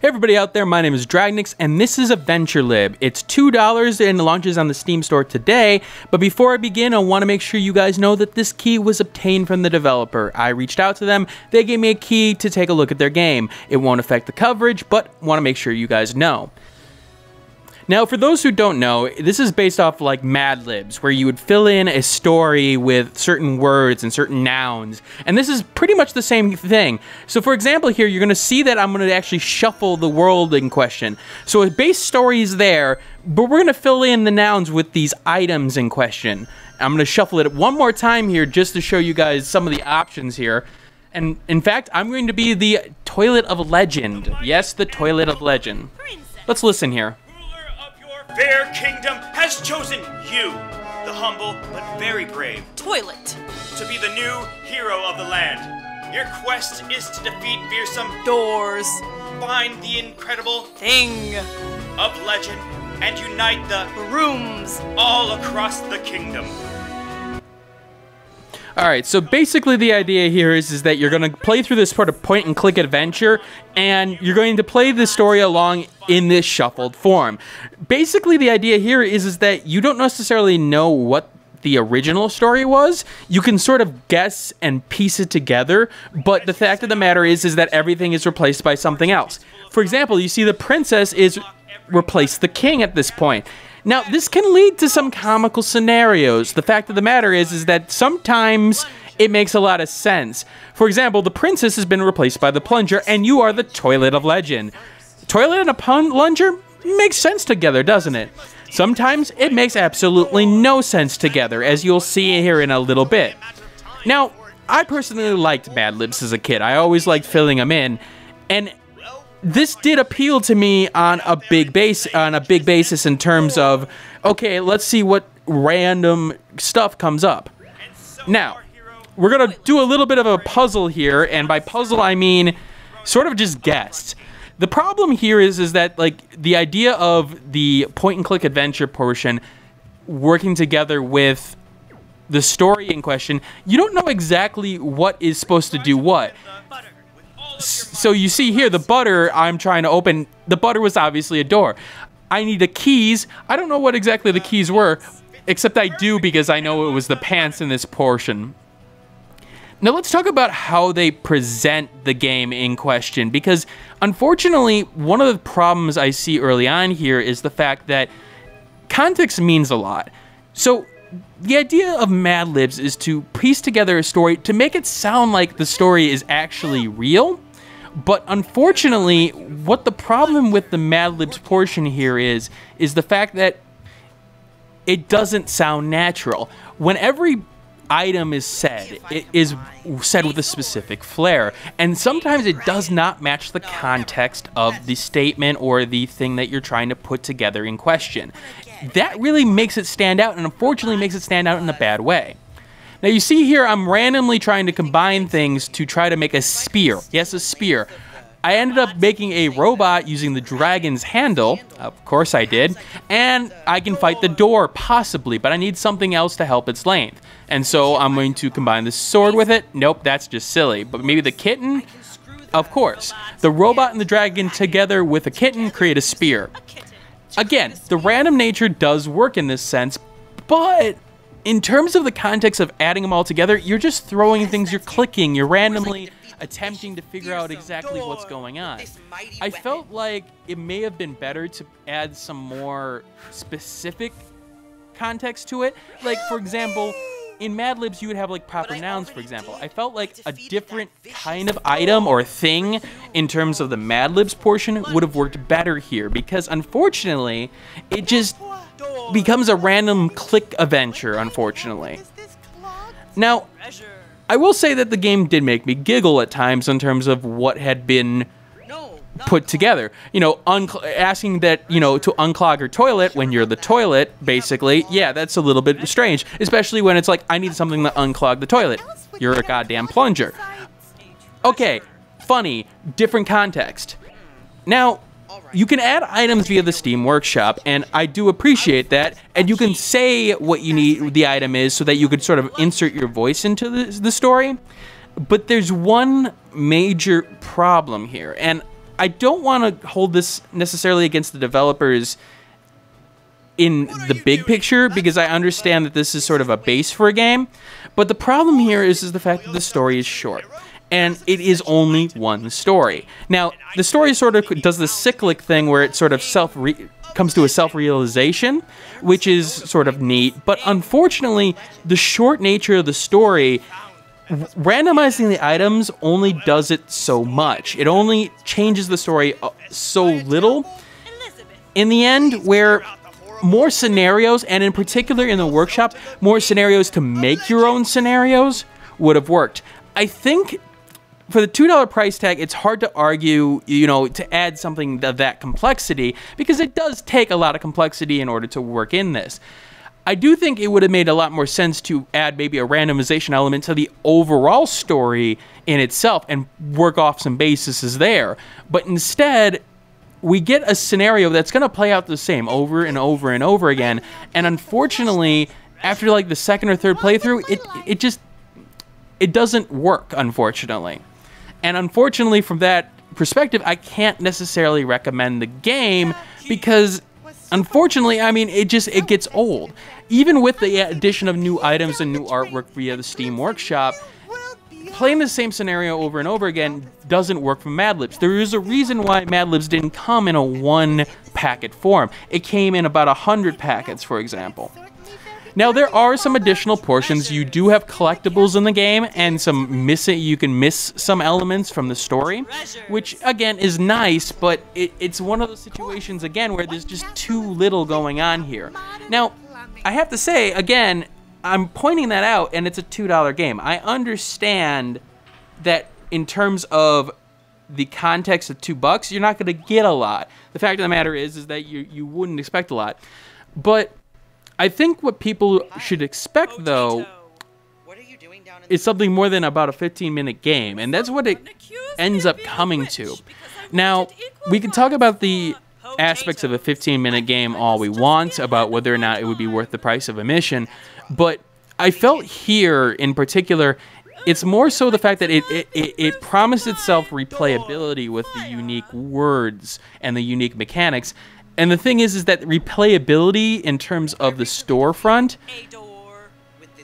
Hey everybody out there, my name is Dragnix, and this is ADventureLib. It's $2 and it launches on the Steam store today, but before I begin, I want to make sure you guys know that this key was obtained from the developer. I reached out to them, they gave me a key to take a look at their game. It won't affect the coverage, but want to make sure you guys know. Now, for those who don't know, this is based off like Mad Libs, where you would fill in a story with certain words and certain nouns, and this is pretty much the same thing. So for example here, you're going to see that I'm going to actually shuffle the world in question. So a base story is there, but we're going to fill in the nouns with these items in question. I'm going to shuffle it one more time here just to show you guys some of the options here. And in fact, I'm going to be the Toilet of Legend. Yes, the Toilet of Legend. Let's listen here. Fair Kingdom has chosen you, the humble but very brave Toilet, to be the new hero of the land. Your quest is to defeat fearsome Doors, find the incredible Thing of legend, and unite the Rooms all across the kingdom. Alright, so basically the idea here is that you're going to play through this sort of point-and-click adventure, and you're going to play the story along in this shuffled form. Basically the idea here is that you don't necessarily know what the original story was. You can sort of guess and piece it together, but the fact of the matter is that everything is replaced by something else. For example, you see the princess is replaced the king at this point. Now, this can lead to some comical scenarios. The fact of the matter is that sometimes it makes a lot of sense. For example, the princess has been replaced by the plunger, and you are the Toilet of Legend. Toilet and a plunger makes sense together, doesn't it? Sometimes it makes absolutely no sense together, as you'll see here in a little bit. Now, I personally liked Mad Libs as a kid. I always liked filling them in, and this did appeal to me on a big basis in terms of, okay, let's see what random stuff comes up. Now, we're gonna do a little bit of a puzzle here, and by puzzle I mean sort of just guess. The problem here is that like the idea of the point-and-click adventure portion working together with the story in question, you don't know exactly what is supposed to do what. So you see here, the butter I'm trying to open, the butter was obviously a door. I need the keys. I don't know what exactly the keys were, except I do because I know it was the pants in this portion. Now let's talk about how they present the game in question, because unfortunately, one of the problems I see early on here is the fact that context means a lot. So the idea of Mad Libs is to piece together a story to make it sound like the story is actually real. But unfortunately, what the problem with the Mad Libs portion here is the fact that it doesn't sound natural. When every item is said, it is said with a specific flair, and sometimes it does not match the context of the statement or the thing that you're trying to put together in question. That really makes it stand out, and unfortunately makes it stand out in a bad way. Now you see here, I'm randomly trying to combine things to try to make a spear. Yes, a spear. I ended up making a robot using the dragon's handle. Of course I did. And I can fight the door, possibly, but I need something else to help its length. And so I'm going to combine the sword with it. Nope, that's just silly. But maybe the kitten? Of course. The robot and the dragon together with a kitten create a spear. Again, the random nature does work in this sense, but in terms of the context of adding them all together, you're just throwing things, you're clicking, you're randomly attempting to figure out exactly what's going on. I felt like it may have been better to add some more specific context to it. Like, for example, in Mad Libs, you would have like proper nouns, for example. I felt like a different kind of item or thing in terms of the Mad Libs portion would have worked better here, because unfortunately, it just becomes a random click adventure, unfortunately. Now, I will say that the game did make me giggle at times in terms of what had been put together. You know, asking that, you know, to unclog your toilet when you're the toilet, basically, yeah, that's a little bit strange, especially when it's like, I need something to unclog the toilet. You're a goddamn plunger. Okay, funny, different context. Now, you can add items via the Steam Workshop, and I do appreciate that, and you can say what you need the item is so that you could sort of insert your voice into the story, but there's one major problem here, and I don't want to hold this necessarily against the developers in the big picture, because I understand that this is sort of a base for a game, but the problem here is the fact that the story is short, and it is only one story. Now, the story sort of does this cyclic thing where it sort of comes to a self-realization, which is sort of neat, but unfortunately, the short nature of the story, randomizing the items only does it so much. It only changes the story so little in the end, where more scenarios, and in particular in the workshop, more scenarios to make your own scenarios would have worked. I think for the $2 price tag, it's hard to argue, you know, to add something of that complexity, because it does take a lot of complexity in order to work in this. I do think it would have made a lot more sense to add maybe a randomization element to the overall story in itself and work off some bases there. But instead, we get a scenario that's going to play out the same over and over and over again. And unfortunately, after like the second or third playthrough, it doesn't work, unfortunately. And unfortunately, from that perspective, I can't necessarily recommend the game, because unfortunately, I mean, it gets old. Even with the addition of new items and new artwork via the Steam Workshop, playing the same scenario over and over again doesn't work for Mad Libs. There is a reason why Mad Libs didn't come in a one-packet form. It came in about 100 packets, for example. Now, there are some additional portions. You do have collectibles in the game, and you can miss some elements from the story, which, again, is nice, but it's one of those situations, again, where there's just too little going on here. Now, I have to say, again, I'm pointing that out, and it's a $2 game. I understand that in terms of the context of $2, you're not going to get a lot. The fact of the matter is that you wouldn't expect a lot. But I think what people should expect, though, is something more than about a 15-minute game, and that's what it ends up coming to. Now, we can talk about the aspects of a 15-minute game all we want, about whether or not it would be worth the price of admission, but I felt here, in particular, it's more so the fact that it promised itself replayability with the unique words and the unique mechanics. And the thing is that replayability in terms of the storefront,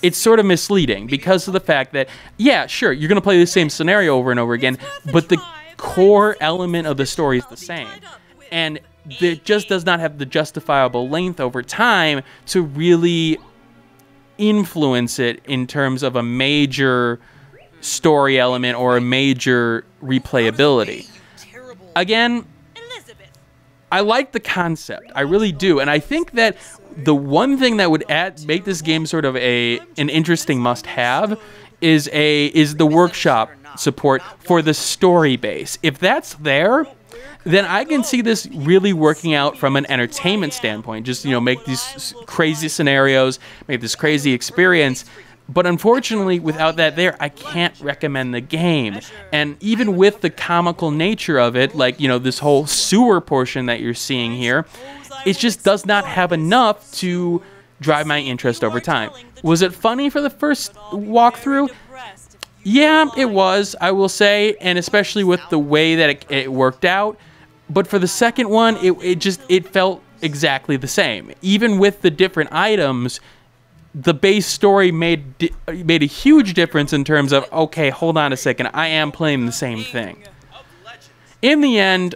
it's sort of misleading because of the fact that, yeah, sure, you're going to play the same scenario over and over again, but the core element of the story is the same. And it just does not have the justifiable length over time to really influence it in terms of a major story element or a major replayability. Again, I like the concept, I really do, and I think that the one thing that would make this game sort of an interesting must-have is the workshop support for the story base. If that's there, then I can see this really working out from an entertainment standpoint. Just, you know, make these crazy scenarios, make this crazy experience. But unfortunately, without that there, I can't recommend the game. And even with the comical nature of it, like, you know, this whole sewer portion that you're seeing here, it just does not have enough to drive my interest over time. Was it funny for the first walkthrough? Yeah, it was, I will say, and especially with the way that it worked out. But for the second one, it felt exactly the same. Even with the different items, the base story made a huge difference in terms of, okay, hold on a second, I am playing the same thing. In the end,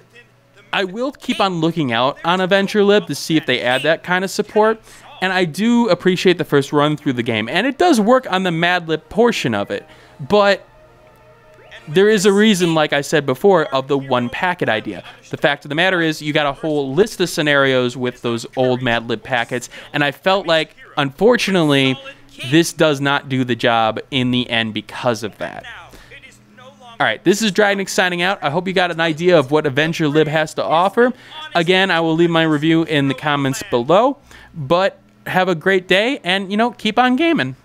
I will keep on looking out on ADventureLib to see if they add that kind of support, and I do appreciate the first run through the game, and it does work on the Mad Lib portion of it, but there is a reason, like I said before, of the one packet idea. The fact of the matter is, you got a whole list of scenarios with those old Mad Lib packets, and I felt like, unfortunately, this does not do the job in the end because of that. Alright, this is Dragnix signing out. I hope you got an idea of what ADventureLib has to offer. Again, I will leave my review in the comments below, but have a great day, and, you know, keep on gaming.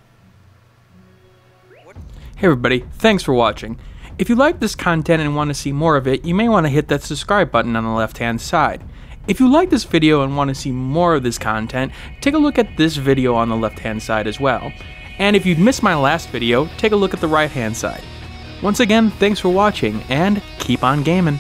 Hey everybody, thanks for watching. If you like this content and want to see more of it, you may want to hit that subscribe button on the left-hand side. If you like this video and want to see more of this content, take a look at this video on the left-hand side as well. And if you've missed my last video, take a look at the right-hand side. Once again, thanks for watching, and keep on gaming.